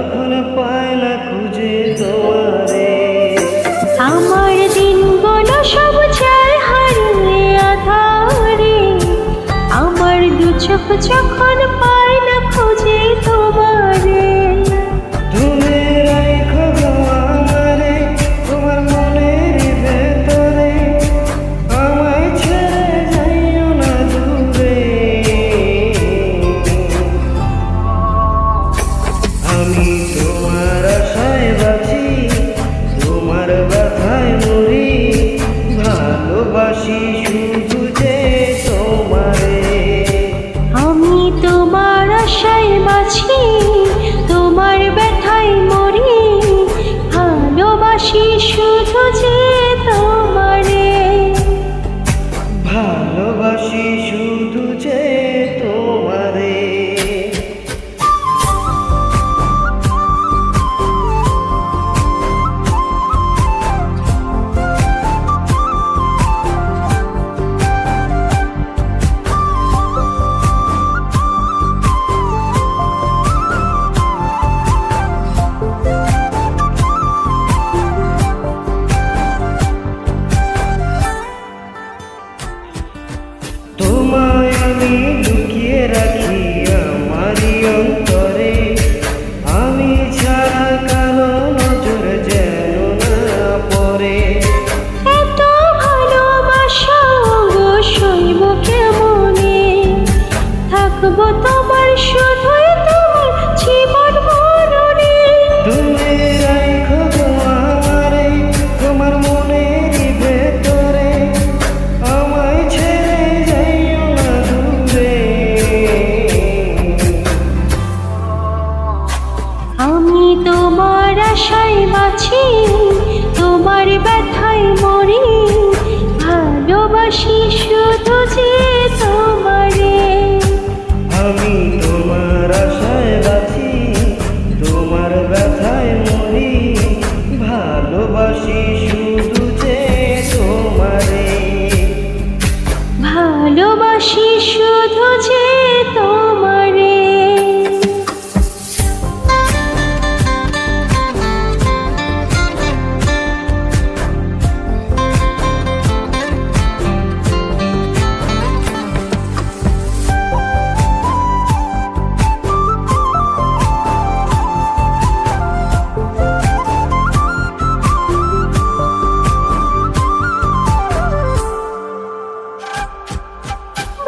যখন পায় না খুঁজে তোমারে। আমার দিনগুলো সব যায় হারিয়ে আধারে, আমার দু চোখ যখন পায় না খুঁজে তোমারে। তুমি রাখো গো আমারে তোমার মনের ভেতরে, আমায় ছেড়ে যাইও না দূরে। আমি তোমার আশায় বাঁচি, তোমার ব্যথায় মরি, ভালোবাসি শুধু যে তোমারে। আমি তোমার আশায় বাঁচি, তোমার ব্যথায় মরি, ভালোবাসি শুধু যে তোমারে। ভালোবাসি শুধু যে তোমারে। তোমায় আমি লুকিয়ে রাখি আমারই অন্তরে, আমি ছাড়া কারো নজর যেন না পড়ে। এত ভালোবাসা সইব কেমনে, থাকবো তোমার শুধুই তোমার জীবন মরণে। তুমি রাখো গো আমারে তোমার মনের ভেতরে, আমায় ছেড়ে যাইও না দূরে। আমি তোমার আশায় বাঁচি, তোমার ব্যথায় মরি, ভালোবাসি শুধু যে তোমারে। আমি তোমার আশায় বাঁচি, তোমার ব্যথায় মরি, ভালোবাসি শুধু যে তোমারে। ভালোবাসি শুধু যে তোমারে।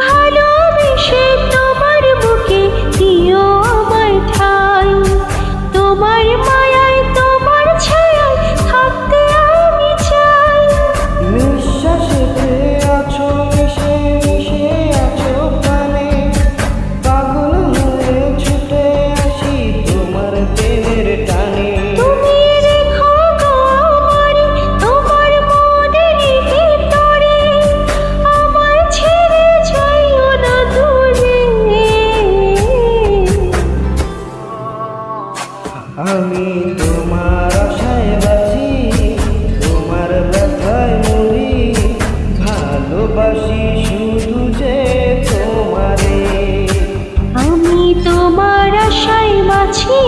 ভালোবেসে তোমার বুকে দিও আমায় ঠাই, তোমার মায়ায় তোমার ছায়ায় থাকতে আমি চাই। নিঃশ্বাসেতে আছো মিশে মিশে আছো প্রাণে, পাগল হয়ে ছুটে আসি তোমার প্রেমের টানে। তুমি রেখো গো আমারে তোমার মনের ভিতরে, আমায় ছেড়ে যাইও না দূরে। আমি তোমার আশায় বাঁচি, তোমার ব্যথায় মরি, ভালোবাসি শুধু যে তোমারে। আমি তোমার আশায় বাঁচি,